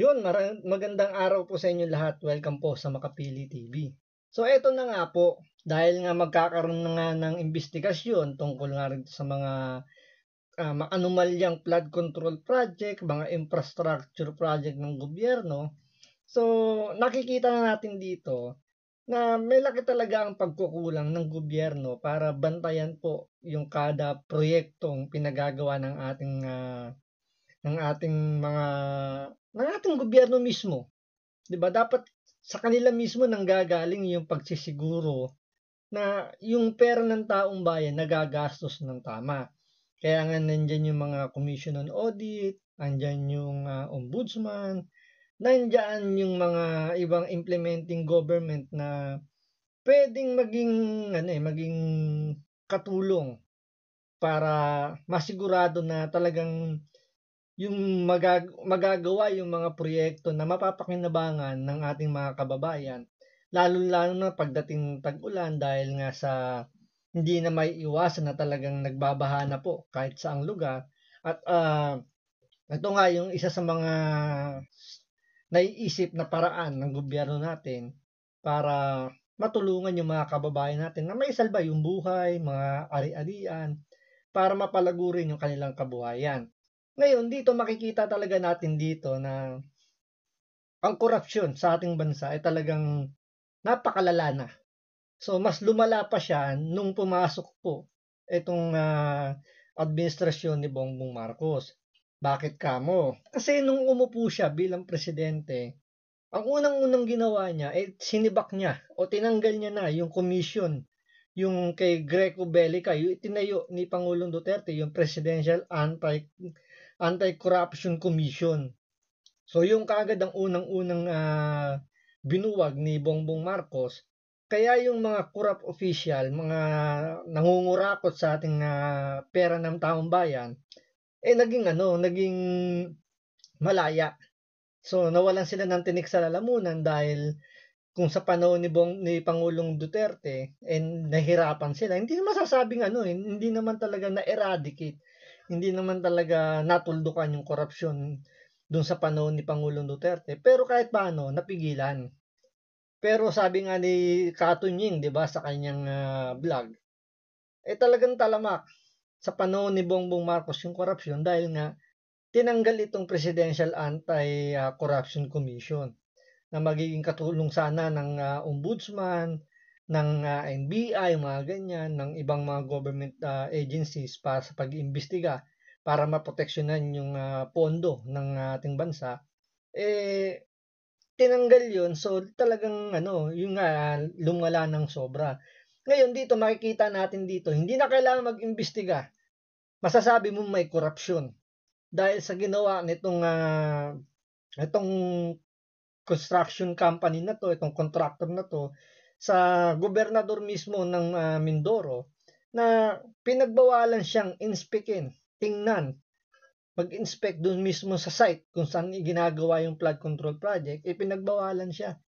Magandang araw po sa inyo lahat. Welcome po sa Makapili TV. So eto na nga po, dahil nga magkakaroon na nga ng investigasyon tungkol nga rin sa mga anomalyang flood control project, mga infrastructure project ng gobyerno. So nakikita na natin dito na may laki talaga ang pagkukulang ng gobyerno para bantayan po yung kada proyektong pinagagawa ng ating gobyerno mismo. 'Di ba? Dapat sa kanila mismo nanggagaling yung pagsisiguro na yung pera ng taong bayan nagagastos ng tama. Kaya nga nandiyan yung mga Commission on Audit, nandiyan yung Ombudsman, nandiyan yung mga ibang implementing government na pwedeng maging katulong para masigurado na talagang yung magagawa yung mga proyekto na mapapakinabangan ng ating mga kababayan, lalo-lalo na pagdating tag-ulan dahil nga sa hindi na may iwasan na talagang nagbabaha na po kahit saang lugar. At ito nga yung isa sa mga naiisip na paraan ng gobyerno natin para matulungan yung mga kababayan natin na may salba yung buhay, mga ari-arian, para mapalago rin yung kanilang kabuhayan. Ngayon, dito makikita talaga natin dito na ang korupsyon sa ating bansa ay talagang napakalala na. So, mas lumala pa siya nung pumasok po itong administrasyon ni Bongbong Marcos. Bakit kamo? Kasi nung umupo siya bilang presidente, ang unang-unang ginawa niya ay sinibak niya o tinanggal niya na yung commission, yung kay Greco Bellica, yung itinayo ni Pangulong Duterte, yung Presidential Anti-Corruption Commission. So yung kaagad ang unang-unang binuwag ni Bongbong Marcos. Kaya yung mga corrupt official, mga nangungurakot sa ating pera ng taong bayan, naging malaya. So nawalan sila ng tinik sa lalamunan dahil kung sa panahon ni Pangulong Duterte, nahirapan sila. Hindi naman masasabing hindi naman talaga na-eradicate. Hindi naman talaga natuldukan yung korupsyon dun sa panahon ni Pangulong Duterte. Pero kahit paano, napigilan. Pero sabi nga ni Katunying, 'di ba, sa kanyang vlog, talagang talamak sa panahon ni Bongbong Marcos yung korupsyon dahil nga tinanggal itong Presidential Anti-Corruption Commission na magiging katulong sana ng Ombudsman, ng NBI, mga ganyan, ng ibang mga government agencies para sa pag-iimbestiga para maproteksyonan yung pondo ng ating bansa. Tinanggal yun, so talagang yung lumala ng sobra. Ngayon dito makikita natin dito, hindi na kailangan mag-imbestiga. Masasabi mo may korupsyon dahil sa ginawa nitong itong construction company na to, itong contractor na to, sa gobernador mismo ng Mindoro, na pinagbawalan siyang inspekin, tingnan, mag-inspect doon mismo sa site kung saan ginagawa yung flood control project, pinagbawalan siya.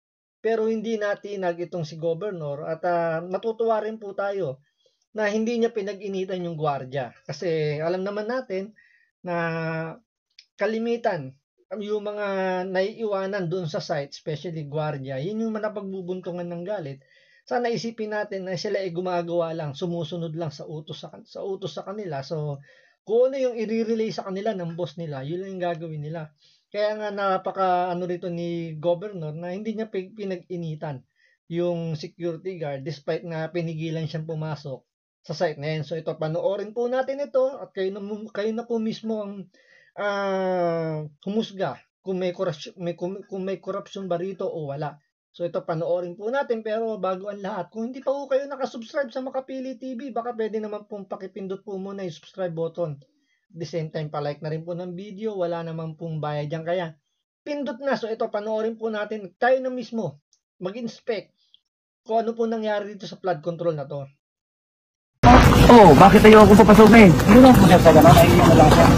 Pero hindi natinag itong si Governor at natutuwa rin po tayo na hindi niya pinag-initan yung gwardiya. Kasi alam naman natin na kalimitan, yung mga naiiwanan doon sa site, especially gwardiya, yun yung napagbubuntungan ng galit. Sana isipin natin na sila ay gumagawa lang, sumusunod lang sa utos sa kanila. So, kung ano yung i-relay sa kanila ng boss nila, yun lang yung gagawin nila. Kaya nga napaka rito ni Governor na hindi niya pinag-initan yung security guard despite na pinigilan siyang pumasok sa site na yan. So, ito, panoorin po natin ito at kayo na po mismo ang humusga kung may korupsyon ba rito o wala. So ito, panoorin po natin, pero bago ang lahat, kung hindi pa po kayo nakasubscribe sa Makapili TV, baka pwede naman pong pakipindot po muna yung subscribe button. At the same time, palike na rin po ng video, wala naman pong bayad dyan, kaya pindot na. So ito, panoorin po natin, tayo na mismo mag-inspect kung ano po nangyari dito sa flood control na to. Oh, bakit ayaw ako papasukin? Hindi lang po siya sa gano'n, ay yung lang siya.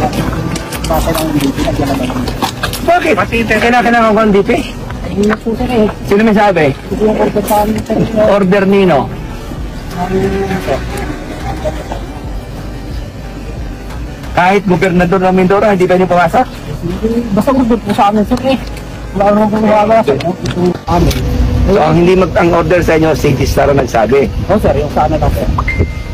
Bakit? Kailangan ko ang DP? Sino may sabi? Order nino? Kahit gobernador ng Mindoro, hindi pwede pumasok? Basta order po sa amin, sir eh. Wala naman kung wala sa amin. So, ang order sa inyo, City Star ang nagsabi. Oh sir, yung sa amin lang sir.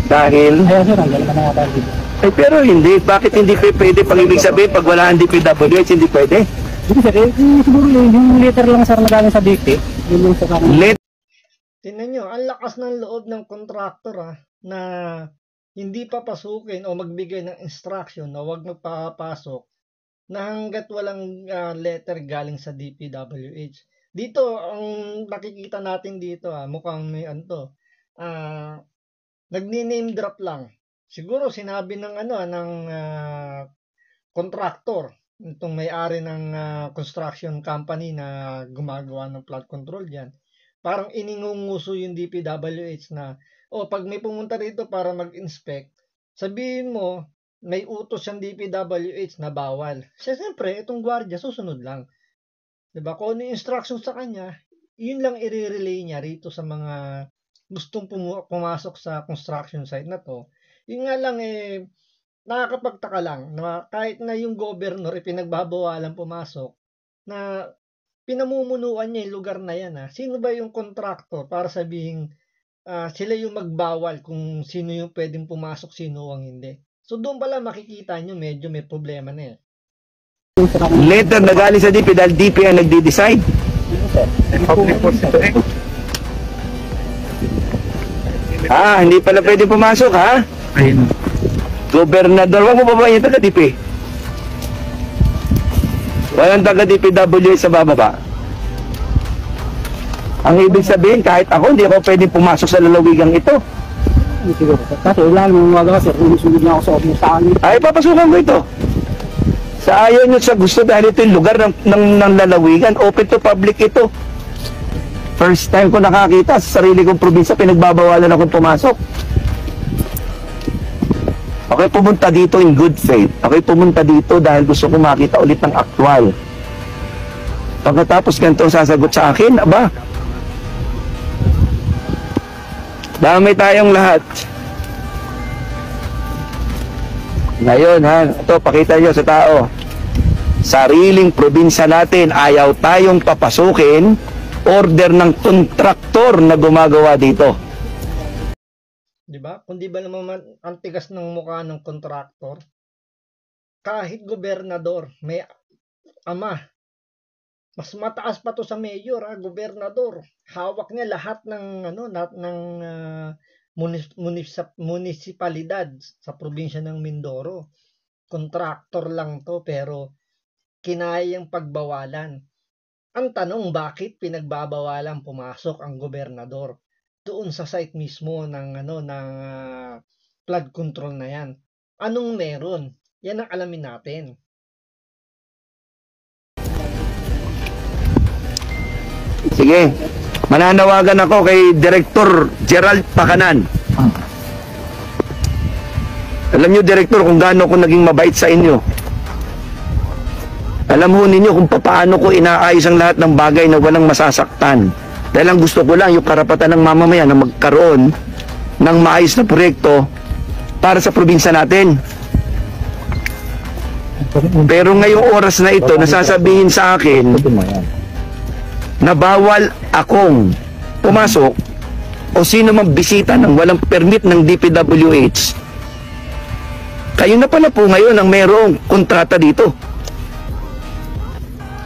Dahil, Ayun sir, ang galing na nga tayo dito. pero hindi. Bakit hindi pwede? Pag ibig sabihin, pag wala ang DPWH, hindi pwede. Hindi sir, siguro yung letter lang sir na galing sa DT. Yun yung sa amin. Let, Tingnan nyo, ang lakas ng loob ng contractor na hindi papasukin o magbigay ng instruction na huwag magpapasok na hanggat walang letter galing sa DPWH. Dito, ang nakikita natin dito, mukhang may nagni-name drop lang. Siguro sinabi ng ng contractor, itong may-ari ng construction company na gumagawa ng flood control diyan. Parang iningunguso yung DPWH na, pag may pumunta rito para mag-inspect, sabihin mo, may utos yung DPWH na bawal. Siyempre, itong gwardiya, susunod lang. Diba? Kung ano yung instruction sa kanya, yun lang i-relay niya rito sa mga gustong pumasok sa construction site na to. Yun nga lang, nakakapagtaka lang na kahit na yung governor pinagbabawalan pumasok, na pinamumunuan niya yung lugar na yan. Sino ba yung contractor para sabihin sila yung magbawal kung sino yung pwedeng pumasok, sino ang hindi. So doon pala makikita nyo medyo may problema na letter na galing sa DP dahil DP ang nagde-decide. Hindi pala pwede pumasok, ha? Ayun. Gobernador, wag mo babae yung taga-DP. Walang taga-DPW sa bababa. Ang ibig sabihin, kahit ako, hindi ako pwedeng pumasok sa lalawigang ito. Siguro. Kasi wala namang magawa sir, umusugod na ako sa office sa amin. Ay, papasukan ko ito. Sa ayaw nyo sa gusto dahil ito yung lugar ng lalawigan. Open to public ito. First time ko nakakita sa sarili kong probinsya, pinagbabawalan akong pumasok. Ako'y pumunta dito in good faith. Ako'y pumunta dito dahil gusto ko makita ulit ng aktwal. Pagkatapos ganito sasagot sa akin, aba, damay tayong lahat. Ngayon ito pakita nyo sa tao. Sariling probinsya natin, ayaw tayong papasukin, order ng kontraktor na gumagawa dito. Diba? Kung di ba naman ang tigas ng mukha ng kontraktor, kahit gobernador, may ama, mas mataas pa to sa mayor, gobernador. Hawak niya lahat ng munisipalidad sa probinsya ng Mindoro. Kontraktor lang to pero kinayang pagbawalan. Ang tanong, bakit pinagbabawalan pumasok ang gobernador doon sa site mismo ng flood control na yan? Anong meron? Yan ang alamin natin. Sige, mananawagan ako kay Director Gerald Pakanan. Alam nyo, Director, kung gaano ko naging mabait sa inyo. Alam ho ninyo kung paano ko inaayos ang lahat ng bagay na walang masasaktan. Dahil ang gusto ko lang yung karapatan ng mamamayan na magkaroon ng maayos na proyekto para sa probinsya natin. Pero ngayong oras na ito, nasasabihin sa akin na bawal akong pumasok o sino mang bisita ng walang permit ng DPWH. Kayo na pala po ngayon ang mayroong kontrata dito.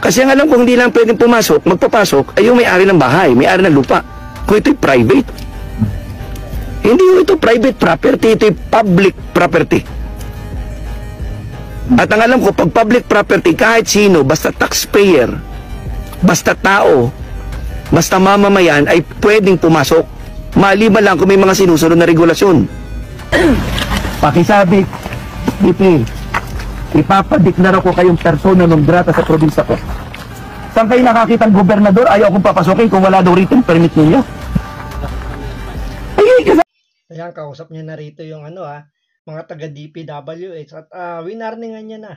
Kasi ang alam kong hindi lang pwedeng pumasok, magpapasok, ay yung may-ari ng bahay, may-ari ng lupa. Kung ito'y private. Hindi ito private property, ito'y public property. At ang alam ko, pag public property, kahit sino, basta taxpayer, basta tao, basta mamamayan, ay pwedeng pumasok. Maliban lang kung may mga sinusunod na regulasyon. Pakisabi, ipapadeklara ko kayong persona non grata sa probinsya ko. Saan kayo nakakita ng gobernador? Ayaw akong papasukin kung wala daw written permit ninyo. Ayan, kausap niya na rito yung mga taga DPWH at winarningan niya na.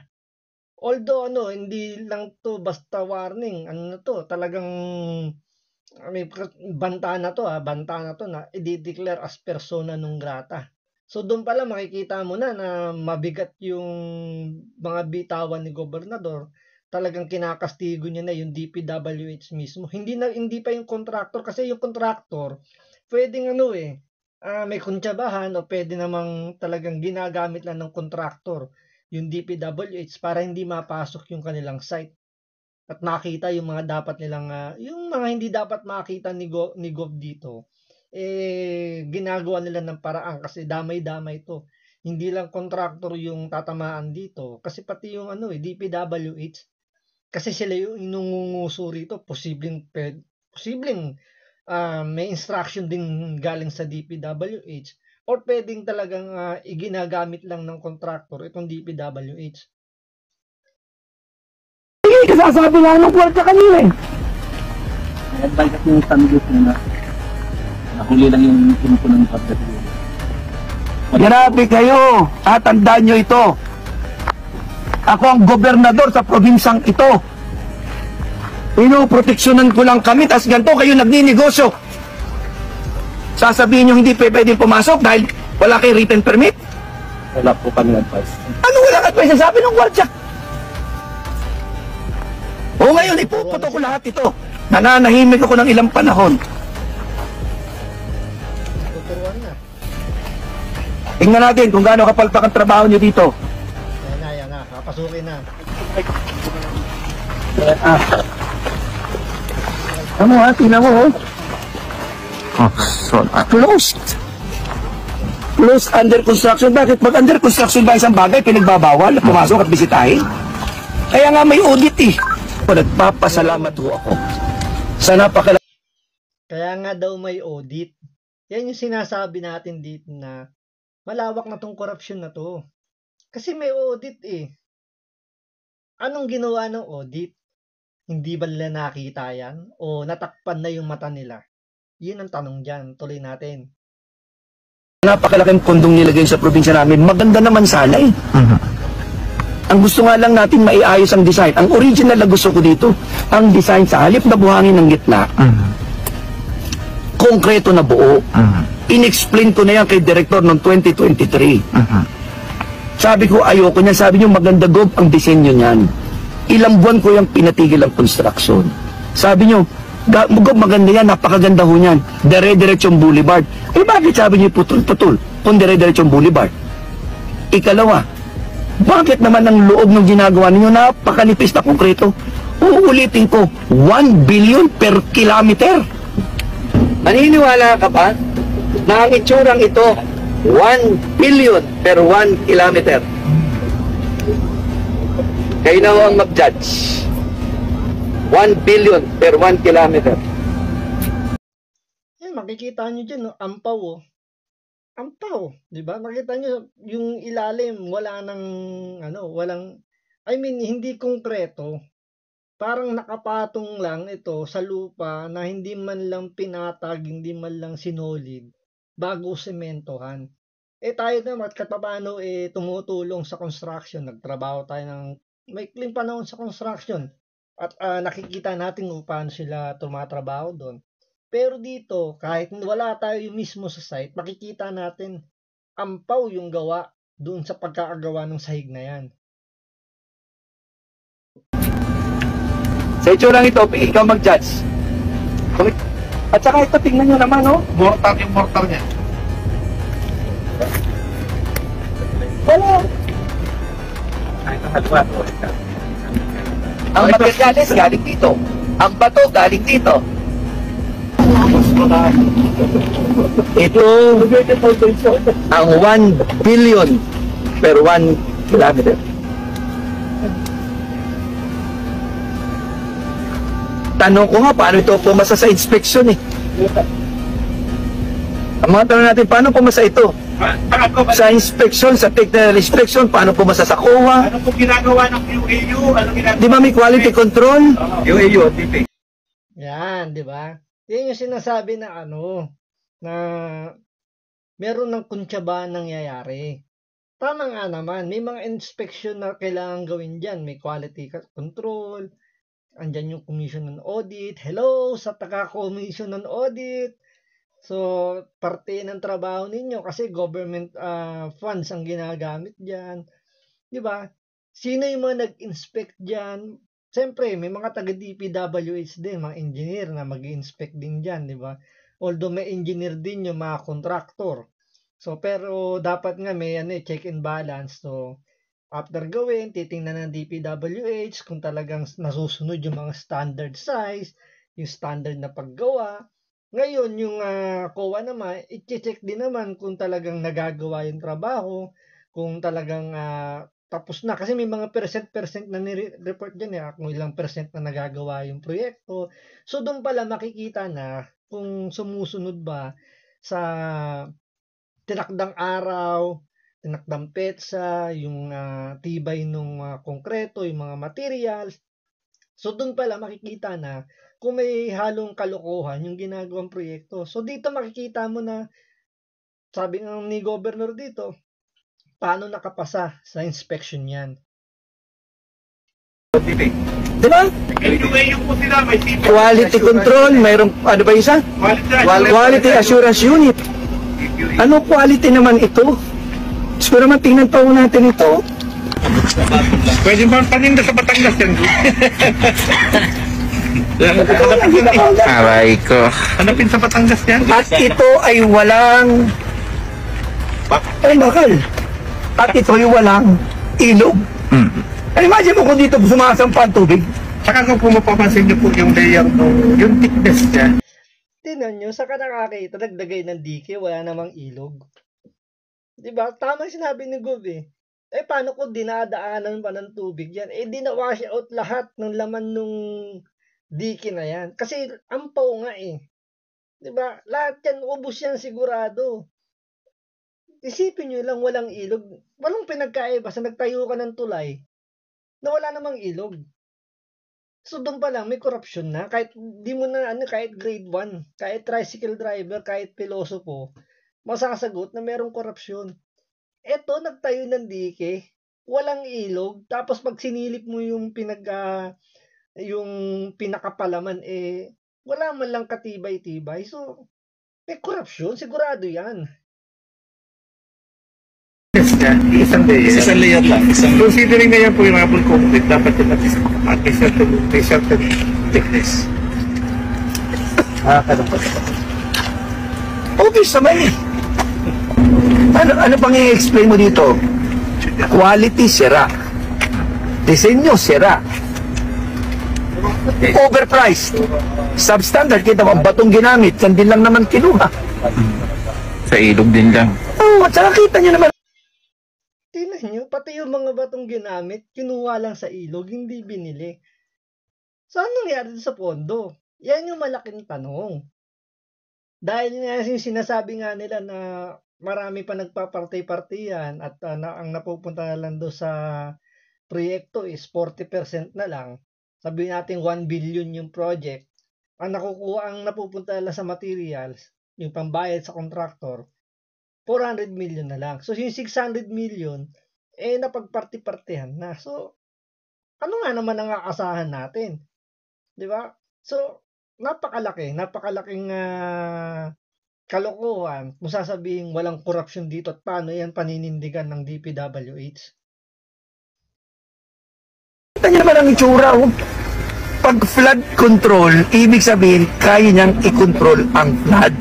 Although hindi lang to basta warning, talagang may banta na to na i-declare as persona non grata. So doon pala makikita mo na mabigat yung mga bitawan ni gobernador talagang kinakastigo niya na yung DPWH mismo. Hindi pa yung contractor, kasi yung contractor pwedeng may kuntsabahan, o pwede namang talagang ginagamit lang ng contractor yung DPWH para hindi mapasok yung kanilang site at makita yung mga dapat nilang yung mga hindi dapat makita ni Gov dito, ginagawa nila ng paraan kasi damay-damay to. Hindi lang contractor yung tatamaan dito, kasi pati yung DPWH, kasi sila yung inungunguso rito. Posibleng may instruction din galing sa DPWH, or pwedeng talagang iginagamit lang ng contractor itong DPWH. Kasasabi lang ng kwarta kanina eh. Nag-advise kasi yung Santos na nahuli lang yung timpo ng kwarta. Grabe kayo! At tandaan nyo ito. Ako ang gobernador sa probinsyang ito. Pinoproteksyonan ko lang kami, tas ganito kayo nagninegosyo. Sasabihin nyo hindi pwedeng pumasok dahil wala kayo written permit? Wala po kami advice. Ano walang advice? Sabi ng gwardiya. O ngayon, ipuputo ko lahat ito. Nananahimik ako ng ilang panahon. Tuturuan na. Tingnan natin kung gaano kapalpak ang trabaho nyo dito. Yan na. Papasukin na. Ano ha? Tingnan mo, oh. Closed. Closed under construction. Bakit? Pag under construction ba isang bagay, pinagbabawal, pumasok at bisitahin? Kaya nga may audit eh. Nagpapasalamat ho ako sa Kaya nga daw may audit. Yan yung sinasabi natin dito na malawak na tong korupsyon na to. Kasi may audit eh. Anong ginawa ng audit? Hindi ba nila nakita yan? O natakpan na yung mata nila? Yun ang tanong dyan. Tuloy natin. napakalaking pondong nilagay sa probinsya namin. Maganda naman sana eh. Ang gusto nga lang natin maiayos ang design. Ang original na gusto ko dito, ang design sa halip na buhangin ng gitna, konkreto na buo. In-explain ko na yan kay Director noong 2023. Sabi ko, ayoko niyan. Sabi niyo, maganda Gob ang disenyo niyan. Ilang buwan ko yung pinatigil ang construction. Sabi niyo, Gob, maganda yan, napakaganda ho niyan. Dire-diretsong boulevard. Eh bakit sabi niyo putol-putol kung dire-diretsong boulevard? Ikalawa, bakit naman ang loob ng ginagawa ninyo napakanipis na konkreto? Uulitin ko, 1 billion per kilometer. Maniniwala ka ba na ang itsurang ito, 1 billion per 1 kilometer? Kayo na ho ang mag-judge. 1 billion per 1 kilometer. Yan, makikita nyo dyan, no? Ampaw, oh. Ampaw, di ba? Makita nyo, yung ilalim, hindi konkreto. Parang nakapatong lang ito sa lupa na hindi man lang pinatag, hindi man lang sinolid bago sementohan. Tayo naman, kahit paano tumutulong sa construction. Nagtrabaho tayo ng maikling panahon sa construction. At nakikita natin kung paano sila tumatrabaho doon. Pero dito, kahit wala tayo mismo sa site, makikita natin ampaw yung gawa doon sa pagkakagawa ng sahig na yan. Sa itsurang ito, ikaw mag-judge. At saka ito, tingnan nyo naman, oh. Mortar yung mortar niya. Wala. Ang materialis galing dito. Ang bato galing dito. Ito ang 1 billion per 1 kilometer. Tanong ko nga, paano ito pumasa sa inspection eh? Ang mga tanong natin, paano pumasa ito? Sa inspection, sa technical inspection, paano pumasa sa COA? Ano po ginagawa ng UAU? Ano ginagawa? Di ba may quality control? UAU, TP. Yan, di ba? Yan yung sinasabi na na meron ng kuntsaba nangyayari. Tama nga naman, may mga inspection na kailangan gawin dyan. May quality control, andyan yung commission on audit. Hello sa taga-commission on audit. So, parte ng trabaho ninyo kasi government funds ang ginagamit dyan. Di ba? Sino yung mga nag-inspect dyan? siyempre may mga taga DPWH din, mga engineer na mag-i-inspect din diyan, di ba? Although may engineer din yung mga contractor. So pero dapat nga may check and balance. So after gawin, titingnan ng DPWH kung talagang nasusunod yung mga standard size, yung standard na paggawa. Ngayon, yung COA naman, i-check din naman kung talagang nagagawa yung trabaho, kung talagang tapos na. Kasi may mga percent na ni-report dyan kung ilang percent na nagagawa yung proyekto. So doon pala makikita na kung sumusunod ba sa tinakdang araw, tinakdang petsa, yung tibay ng konkreto, yung mga materials. So doon pala makikita na kung may halong kalokohan yung ginagawang proyekto. So dito makikita mo na, sabi ng ni Governor dito, paano nakapasa sa inspection yan. Diba? Quality control, mayroong, ano ba isa? Quality assurance unit. Ano quality naman ito? Siguro naman tingnan pa natin ito. Pwede ba paninda sa Batangas yan? Aray ko. Hanapin sa Batangas yan? At ito ay walang bakal. At ito ay walang ilog. Imagine mo kung dito sumasampa ang tubig. Saka kung mapapansin niyo po yung layer yung thickness niya. Tingnan nyo, saka nakakita, nagdagay ng dike, wala namang ilog. Diba? Tama sinabi ni Gov paano kung dinadaanan pa ng tubig yan? Dinawash out lahat ng laman nung dike na yan. Kasi ampaw nga Diba? Lahat yan, ubos yan sigurado. Isipin nyo lang, walang ilog. Walang pinagkaiba sa nagtayo ka ng tulay na wala namang ilog. So doon pa lang may corruption na, kahit di mo na kahit grade 1, kahit tricycle driver, kahit pilosopo, masasagot na merong korupsyon. Eto nagtayo ng dike, walang ilog, tapos pag sinilip mo yung yung pinakapalaman wala man lang katibay-tibay. So may korupsyon, sigurado 'yan. Isang layer lang. Considering na yan po yung apple concrete, dapat yung at may certain thickness. Obvious naman Ano pang i-explain mo dito? Quality, sira. Disenyo, sira. Overpriced. Substandard, kita mo, ang batong ginamit, yan din lang naman kinuha. Sa ilog din lang. At saka kita nyo naman. Tingnan nyo, pati yung mga batong ginamit, kinuha lang sa ilog, hindi binili. So, anong nangyari sa pondo? Yan yung malaking tanong. Dahil nga sinasabi nga nila na marami pa nagpapartay-partiyan at ang napupunta na lang doon sa proyekto is 40% na lang. Sabihin natin 1 billion yung project. Ang napupunta na lang sa materials, yung pambayad sa contractor, 400 million na lang. So yung 600 million, napagparti-partihan na. So, ano nga naman ang aasahan natin? Di ba? So, napakalaking kalokohan kung sasabihin walang korupsyon dito at paano yan paninindigan ng DPWH. Kita niyo naman ang itsura. Pag flood control, ibig sabihin, kaya niyang i-control ang flood.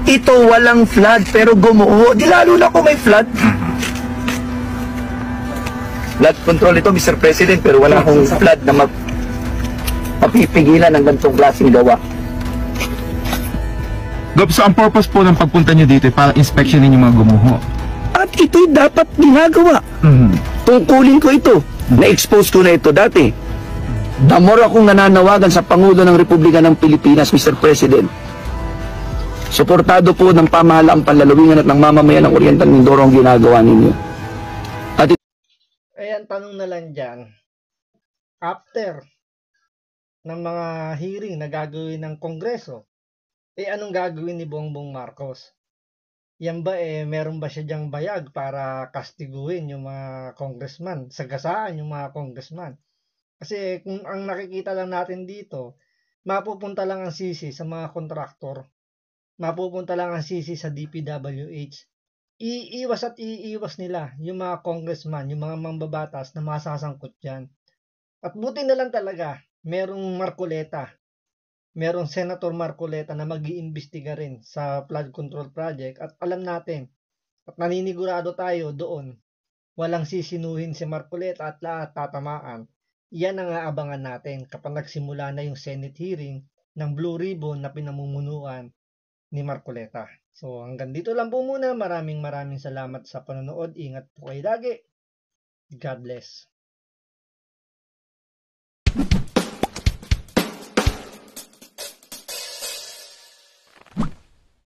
Ito walang flood pero gumuho. Di lalo na kung may flood. Flood control ito, Mr. President, pero wala akong flood na mapipigilan ng ganitong klaseng gawa. Gov, so ang purpose po ng pagpunta nyo dito para inspectionin yung mga gumuho. At ito'y dapat ginagawa. Tungkulin ko ito. Na-expose ko na ito dati. The more akong nananawagan sa Pangulo ng Republika ng Pilipinas, Mr. President. Suportado po ng pamahalaang panlalawigan at ng mamamayan ng Oriental Mindoro ang ginagawa ninyo. At Ayan, tanong na lang dyan. After ng mga hearing na gagawin ng Kongreso, anong gagawin ni Bongbong Marcos? Yan ba meron ba siya dyang bayag para kastiguin yung mga congressman, sagasaan yung mga congressman? Kasi kung ang nakikita lang natin dito, mapupunta lang ang sisi sa mga kontraktor, mapupunta lang ang sisi sa DPWH. Iiwas nila yung mga congressman, yung mga mambabatas na masasangkot dyan. At buti na lang talaga, merong Marcoleta, merong Senator Marcoleta na mag-iimbestiga rin sa flood control project at alam natin at naninigurado tayo doon, walang sisinuhin si Marcoleta at lahat tatamaan. Yan ang aabangan natin kapag nagsimula na yung Senate hearing ng Blue Ribbon na pinamumunuan ni Marcoleta. So hanggang dito lang po muna. Maraming salamat sa panonood. Ingat po kayo lagi. God bless.